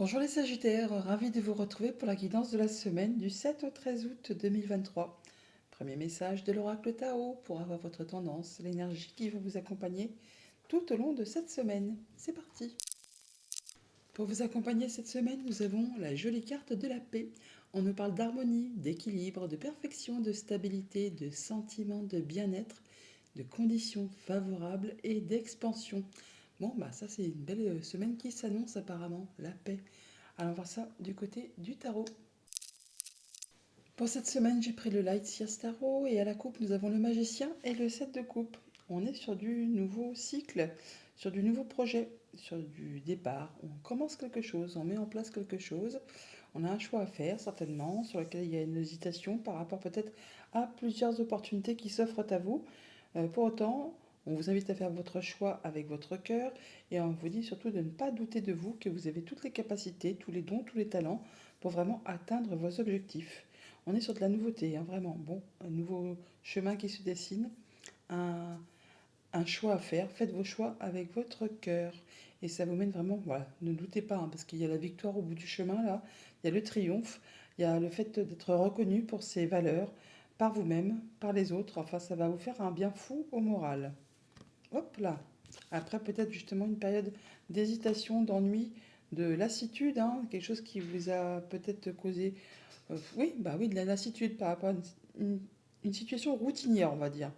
Bonjour les Sagittaires, ravi de vous retrouver pour la guidance de la semaine du 7 au 13 août 2023. Premier message de l'oracle Tao pour avoir votre tendance, l'énergie qui va vous accompagner tout au long de cette semaine. C'est parti. Pour vous accompagner cette semaine, nous avons la jolie carte de la paix. On nous parle d'harmonie, d'équilibre, de perfection, de stabilité, de sentiment de bien-être, de conditions favorables et d'expansion. Bon, bah ça c'est une belle semaine qui s'annonce apparemment, la paix. Allons voir ça du côté du tarot. Pour cette semaine, j'ai pris le Light Sears Tarot et à la coupe, nous avons le Magicien et le 7 de coupe. On est sur du nouveau cycle, sur du nouveau projet, sur du départ. On commence quelque chose, on met en place quelque chose. On a un choix à faire certainement, sur lequel il y a une hésitation par rapport peut-être à plusieurs opportunités qui s'offrent à vous. Pour autant, on vous invite à faire votre choix avec votre cœur et on vous dit surtout de ne pas douter de vous, que vous avez toutes les capacités, tous les dons, tous les talents pour vraiment atteindre vos objectifs. On est sur de la nouveauté, hein, vraiment. Bon, un nouveau chemin qui se dessine, un, un choix à faire. Faites vos choix avec votre cœur. Et ça vous mène vraiment, voilà, ne doutez pas, hein, parce qu'il y a la victoire au bout du chemin, là. Il y a le triomphe, il y a le fait d'être reconnu pour ses valeurs, par vous-même, par les autres. Enfin, ça va vous faire un bien fou au moral. Hop là. Après, peut-être justement une période d'hésitation, d'ennui, de lassitude, hein, quelque chose qui vous a peut-être causé, oui, bah oui, de la lassitude par rapport à une situation routinière, on va dire.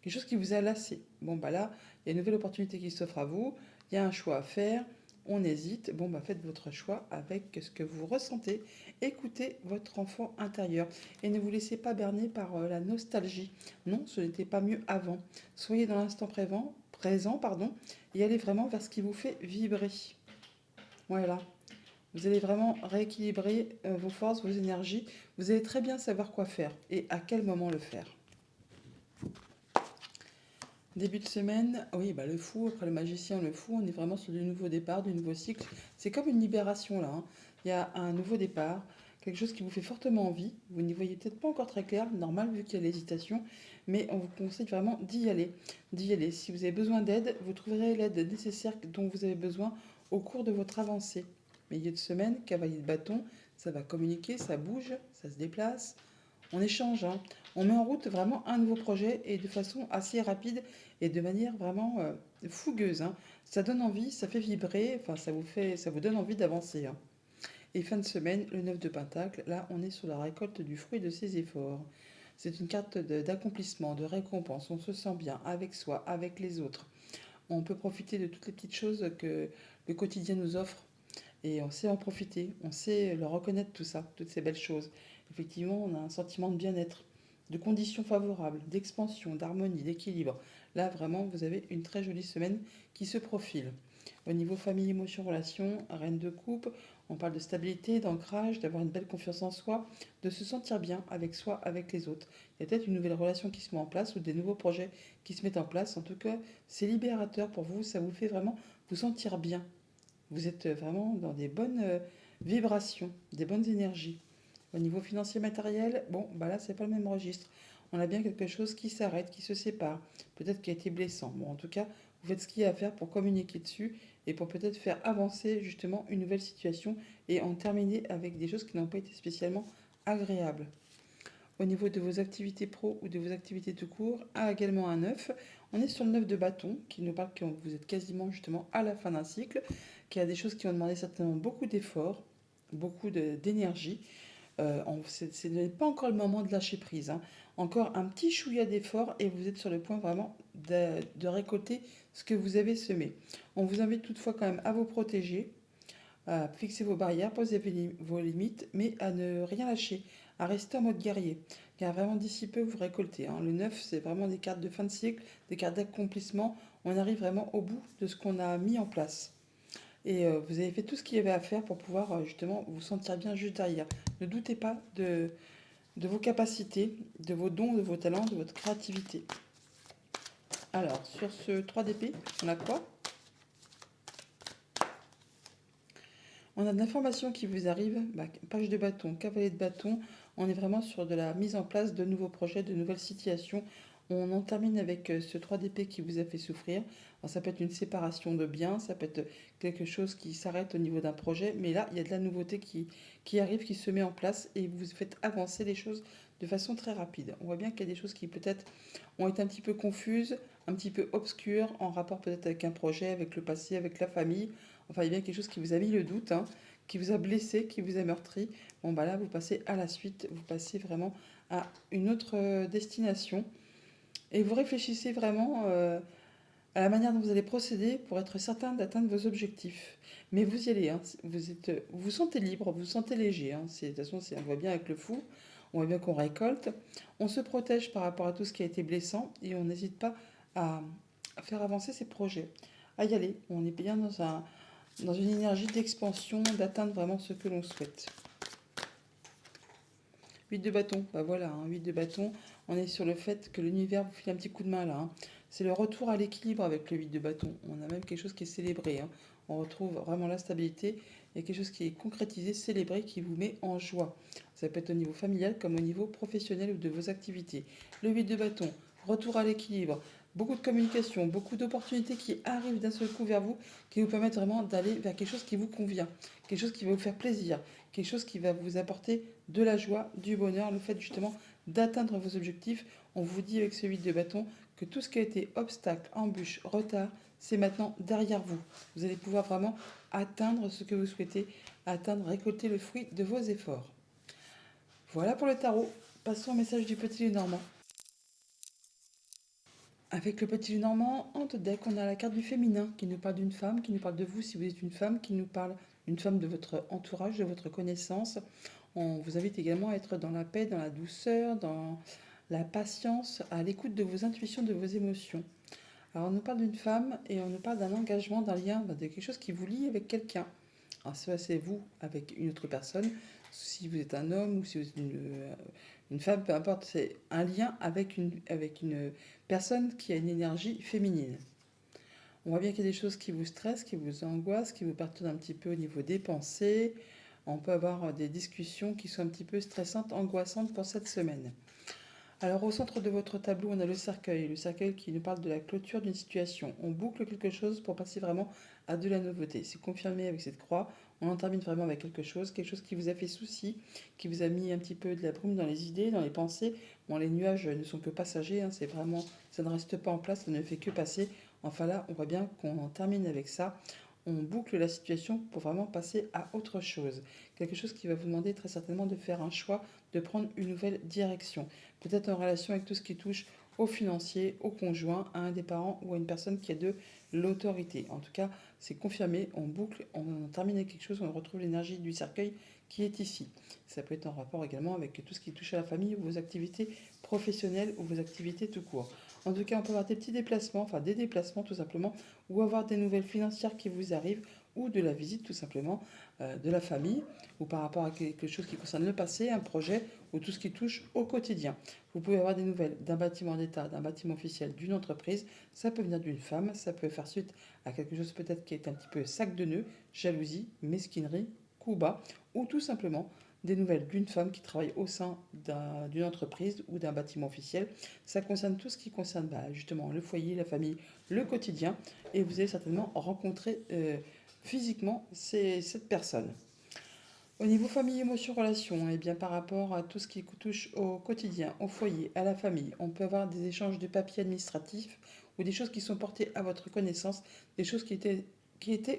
Quelque chose qui vous a lassé. Bon, bah là, il y a une nouvelle opportunité qui s'offre à vous, il y a un choix à faire, on hésite. Bon, bah faites votre choix avec ce que vous ressentez. Écoutez votre enfant intérieur et ne vous laissez pas berner par la nostalgie. Non, ce n'était pas mieux avant. Soyez dans l'instant présent, pardon, et allez vraiment vers ce qui vous fait vibrer. Voilà. Vous allez vraiment rééquilibrer vos forces, vos énergies. Vous allez très bien savoir quoi faire et à quel moment le faire. Début de semaine, oui, bah le fou, après le magicien, le fou, on est vraiment sur du nouveau départ, du nouveau cycle. C'est comme une libération là, hein. Il y a un nouveau départ, quelque chose qui vous fait fortement envie. Vous n'y voyez peut-être pas encore très clair, normal vu qu'il y a l'hésitation, mais on vous conseille vraiment d'y aller. D'y aller. Si vous avez besoin d'aide, vous trouverez l'aide nécessaire dont vous avez besoin au cours de votre avancée. Milieu de semaine, cavalier de bâton, ça va communiquer, ça bouge, ça se déplace. On échange, hein. On met en route vraiment un nouveau projet et de façon assez rapide et de manière vraiment fougueuse, hein. Ça donne envie, ça fait vibrer, enfin ça vous donne envie d'avancer, hein. Et fin de semaine, le 9 de Pentacle, là on est sur la récolte du fruit de ses efforts. C'est une carte d'accomplissement, de récompense. On se sent bien avec soi, avec les autres. On peut profiter de toutes les petites choses que le quotidien nous offre et on sait en profiter, on sait le reconnaître tout ça, toutes ces belles choses. Effectivement, on a un sentiment de bien-être, de conditions favorables, d'expansion, d'harmonie, d'équilibre. Là, vraiment, vous avez une très jolie semaine qui se profile. Au niveau famille, émotion, relation, reine de coupe, on parle de stabilité, d'ancrage, d'avoir une belle confiance en soi, de se sentir bien avec soi, avec les autres. Il y a peut-être une nouvelle relation qui se met en place ou des nouveaux projets qui se mettent en place. En tout cas, c'est libérateur pour vous, ça vous fait vraiment vous sentir bien. Vous êtes vraiment dans des bonnes vibrations, des bonnes énergies. Au niveau financier matériel, bon, bah là, c'est pas le même registre. On a bien quelque chose qui s'arrête, qui se sépare, peut-être qui a été blessant. Bon, en tout cas, vous faites ce qu'il y a à faire pour communiquer dessus et pour peut-être faire avancer justement une nouvelle situation et en terminer avec des choses qui n'ont pas été spécialement agréables. Au niveau de vos activités pro ou de vos activités tout court, a également un 9. On est sur le 9 de bâton, qui nous parle que vous êtes quasiment justement à la fin d'un cycle, qu'il y a des choses qui ont demandé certainement beaucoup d'efforts, beaucoup d'énergie. Ce n'est pas encore le moment de lâcher prise, hein. Encore un petit chouïa d'effort et vous êtes sur le point vraiment de récolter ce que vous avez semé. On vous invite toutefois quand même à vous protéger, à fixer vos barrières, poser vos limites, mais à ne rien lâcher, à rester en mode guerrier. Car vraiment d'ici peu, vous récoltez, hein. Le 9, c'est vraiment des cartes de fin de cycle, des cartes d'accomplissement. On arrive vraiment au bout de ce qu'on a mis en place. Et vous avez fait tout ce qu'il y avait à faire pour pouvoir justement vous sentir bien juste derrière. Ne doutez pas de vos capacités, de vos dons, de vos talents, de votre créativité. Alors, sur ce 3 d'épée, on a quoi? On a de l'information qui vous arrive, bah, page de bâton, cavalier de bâton. On est vraiment sur de la mise en place de nouveaux projets, de nouvelles situations. On en termine avec ce 3 d'épée qui vous a fait souffrir. Alors, ça peut être une séparation de biens, ça peut être quelque chose qui s'arrête au niveau d'un projet, mais là, il y a de la nouveauté qui arrive, qui se met en place et vous faites avancer les choses de façon très rapide. On voit bien qu'il y a des choses qui peut-être ont été un petit peu confuses, un petit peu obscures, en rapport peut-être avec un projet, avec le passé, avec la famille. Enfin, il y a bien quelque chose qui vous a mis le doute, hein, qui vous a blessé, qui vous a meurtri. Bon, bah là, vous passez à la suite, vous passez vraiment à une autre destination. Et vous réfléchissez vraiment à la manière dont vous allez procéder pour être certain d'atteindre vos objectifs. Mais vous y allez, hein, vous vous sentez libre, vous vous sentez léger. Hein, de toute façon, on voit bien avec le fou, on voit bien qu'on récolte. On se protège par rapport à tout ce qui a été blessant et on n'hésite pas à faire avancer ses projets, à y aller. On est bien dans une énergie d'expansion, d'atteindre vraiment ce que l'on souhaite. 8 de bâton, bah voilà, hein, 8 de bâton, on est sur le fait que l'univers vous file un petit coup de main là. Hein. C'est le retour à l'équilibre avec le 8 de bâton. On a même quelque chose qui est célébré. Hein. On retrouve vraiment la stabilité. Il y a quelque chose qui est concrétisé, célébré, qui vous met en joie. Ça peut être au niveau familial comme au niveau professionnel ou de vos activités. Le 8 de bâton, retour à l'équilibre. Beaucoup de communication, beaucoup d'opportunités qui arrivent d'un seul coup vers vous, qui vous permettent vraiment d'aller vers quelque chose qui vous convient, quelque chose qui va vous faire plaisir, quelque chose qui va vous apporter de la joie, du bonheur, le fait justement d'atteindre vos objectifs. On vous dit avec ce 8 de bâton que tout ce qui a été obstacle, embûche, retard, c'est maintenant derrière vous. Vous allez pouvoir vraiment atteindre ce que vous souhaitez, atteindre, récolter le fruit de vos efforts. Voilà pour le tarot. Passons au message du petit Lenormand. Avec le petit Lenormand, en tête deck, on a la carte du féminin qui nous parle d'une femme, qui nous parle de vous si vous êtes une femme, qui nous parle d'une femme de votre entourage, de votre connaissance. On vous invite également à être dans la paix, dans la douceur, dans la patience, à l'écoute de vos intuitions, de vos émotions. Alors on nous parle d'une femme et on nous parle d'un engagement, d'un lien, de quelque chose qui vous lie avec quelqu'un. Alors soit c'est vous avec une autre personne, si vous êtes un homme ou si vous êtes une femme, peu importe, c'est un lien avec une personne qui a une énergie féminine. On voit bien qu'il y a des choses qui vous stressent, qui vous angoissent, qui vous perturbent un petit peu au niveau des pensées. On peut avoir des discussions qui sont un petit peu stressantes, angoissantes pour cette semaine. Alors au centre de votre tableau, on a le cercueil qui nous parle de la clôture d'une situation. On boucle quelque chose pour passer vraiment à de la nouveauté. C'est confirmé avec cette croix. On en termine vraiment avec quelque chose qui vous a fait souci, qui vous a mis un petit peu de la brume dans les idées, dans les pensées. Bon, les nuages ne sont que passagers, hein, c'est vraiment, ça ne reste pas en place, ça ne fait que passer. Enfin là, on voit bien qu'on en termine avec ça. On boucle la situation pour vraiment passer à autre chose. Quelque chose qui va vous demander très certainement de faire un choix, de prendre une nouvelle direction. Peut-être en relation avec tout ce qui touche au financier, au conjoint, à un des parents ou à une personne qui a de l'autorité. En tout cas, c'est confirmé, on boucle, on termine avec quelque chose, on retrouve l'énergie du cercueil qui est ici. Ça peut être en rapport également avec tout ce qui touche à la famille ou vos activités professionnelles ou vos activités tout court. En tout cas, on peut avoir des petits déplacements, enfin des déplacements tout simplement, ou avoir des nouvelles financières qui vous arrivent, ou de la visite tout simplement de la famille, ou par rapport à quelque chose qui concerne le passé, un projet, ou tout ce qui touche au quotidien. Vous pouvez avoir des nouvelles d'un bâtiment d'État, d'un bâtiment officiel, d'une entreprise. Ça peut venir d'une femme, ça peut faire suite à quelque chose peut-être qui est un petit peu sac de nœuds, jalousie, mesquinerie, coup bas, ou tout simplement des nouvelles d'une femme qui travaille au sein d'une entreprise ou d'un bâtiment officiel. Ça concerne tout ce qui concerne justement le foyer, la famille, le quotidien, et vous allez certainement rencontrer physiquement cette personne. Au niveau famille, émotion, relation, et bien par rapport à tout ce qui touche au quotidien, au foyer, à la famille, on peut avoir des échanges de papiers administratifs ou des choses qui sont portées à votre connaissance, des choses qui étaient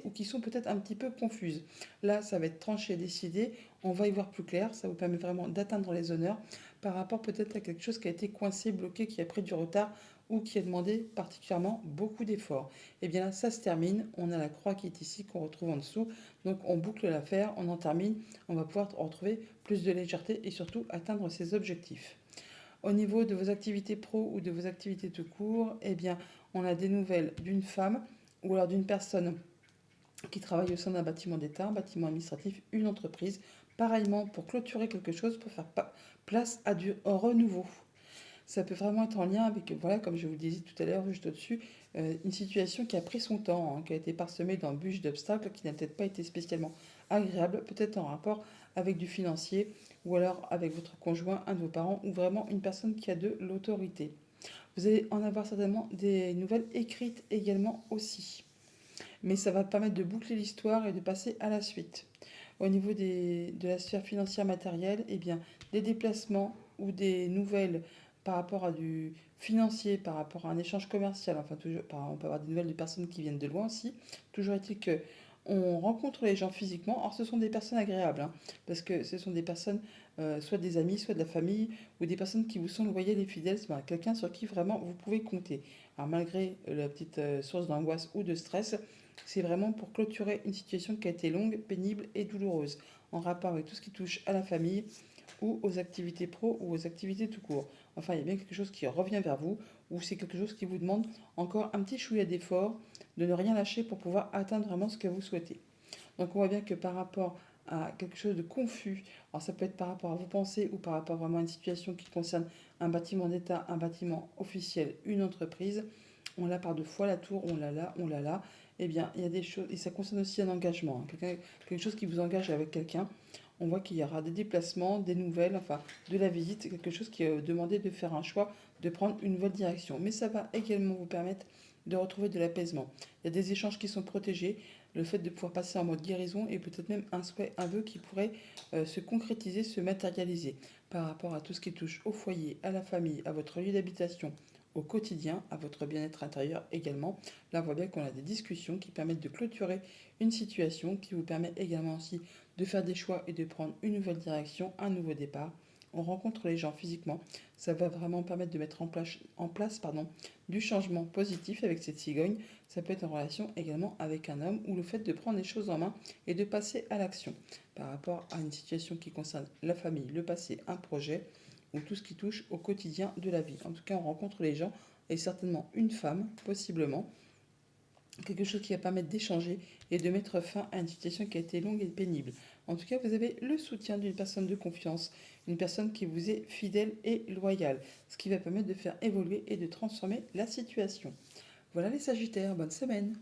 ou qui sont peut-être un petit peu confuses. Là, ça va être tranché, décidé, on va y voir plus clair, ça vous permet vraiment d'atteindre les honneurs par rapport peut-être à quelque chose qui a été coincé, bloqué, qui a pris du retard ou qui a demandé particulièrement beaucoup d'efforts. Et bien là, ça se termine, on a la croix qui est ici, qu'on retrouve en dessous, donc on boucle l'affaire, on en termine, on va pouvoir retrouver plus de légèreté et surtout atteindre ses objectifs. Au niveau de vos activités pro ou de vos activités tout court, eh bien, on a des nouvelles d'une femme ou alors d'une personne qui travaille au sein d'un bâtiment d'État, un bâtiment administratif, une entreprise, pareillement pour clôturer quelque chose, pour faire place à du renouveau. Ça peut vraiment être en lien avec, voilà, comme je vous le disais tout à l'heure, juste au-dessus, une situation qui a pris son temps, hein, qui a été parsemée d'embûches, d'obstacles, qui n'a peut-être pas été spécialement agréable, peut-être en rapport avec du financier, ou alors avec votre conjoint, un de vos parents, ou vraiment une personne qui a de l'autorité. Vous allez en avoir certainement des nouvelles écrites également aussi. Mais ça va permettre de boucler l'histoire et de passer à la suite. Au niveau de la sphère financière matérielle, eh bien, des déplacements ou des nouvelles par rapport à du financier, par rapport à un échange commercial, enfin toujours, on peut avoir des nouvelles de personnes qui viennent de loin aussi. Toujours est-il que on rencontre les gens physiquement. Or, ce sont des personnes agréables, hein, parce que ce sont des personnes, soit des amis, soit de la famille, ou des personnes qui vous sont loyales et fidèles. C'est quelqu'un sur qui vraiment vous pouvez compter. Alors, malgré la petite source d'angoisse ou de stress, c'est vraiment pour clôturer une situation qui a été longue, pénible et douloureuse, en rapport avec tout ce qui touche à la famille ou aux activités pro ou aux activités tout court. Enfin, il y a bien quelque chose qui revient vers vous, ou c'est quelque chose qui vous demande encore un petit chouïa d'effort, de ne rien lâcher pour pouvoir atteindre vraiment ce que vous souhaitez. Donc on voit bien que par rapport à quelque chose de confus, alors ça peut être par rapport à vos pensées ou par rapport vraiment à une situation qui concerne un bâtiment d'État, un bâtiment officiel, une entreprise, on l'a par deux fois la tour, on l'a là, on l'a là. Eh bien, il y a des choses, et ça concerne aussi un engagement, hein, quelque chose qui vous engage avec quelqu'un. On voit qu'il y aura des déplacements, des nouvelles, enfin de la visite, quelque chose qui est demandé de faire un choix, de prendre une nouvelle direction. Mais ça va également vous permettre de retrouver de l'apaisement. Il y a des échanges qui sont protégés, le fait de pouvoir passer en mode guérison et peut-être même un souhait, un vœu qui pourrait se concrétiser, se matérialiser par rapport à tout ce qui touche au foyer, à la famille, à votre lieu d'habitation, au quotidien, à votre bien-être intérieur également. Là, on voit bien qu'on a des discussions qui permettent de clôturer une situation, qui vous permet également aussi de faire des choix et de prendre une nouvelle direction, un nouveau départ. On rencontre les gens physiquement, ça va vraiment permettre de mettre en place du changement positif avec cette cigogne. Ça peut être en relation également avec un homme ou le fait de prendre les choses en main et de passer à l'action par rapport à une situation qui concerne la famille, le passé, un projet ou tout ce qui touche au quotidien de la vie. En tout cas, on rencontre les gens et certainement une femme, possiblement, quelque chose qui va permettre d'échanger et de mettre fin à une situation qui a été longue et pénible. En tout cas, vous avez le soutien d'une personne de confiance, une personne qui vous est fidèle et loyale, ce qui va permettre de faire évoluer et de transformer la situation. Voilà les Sagittaires, bonne semaine.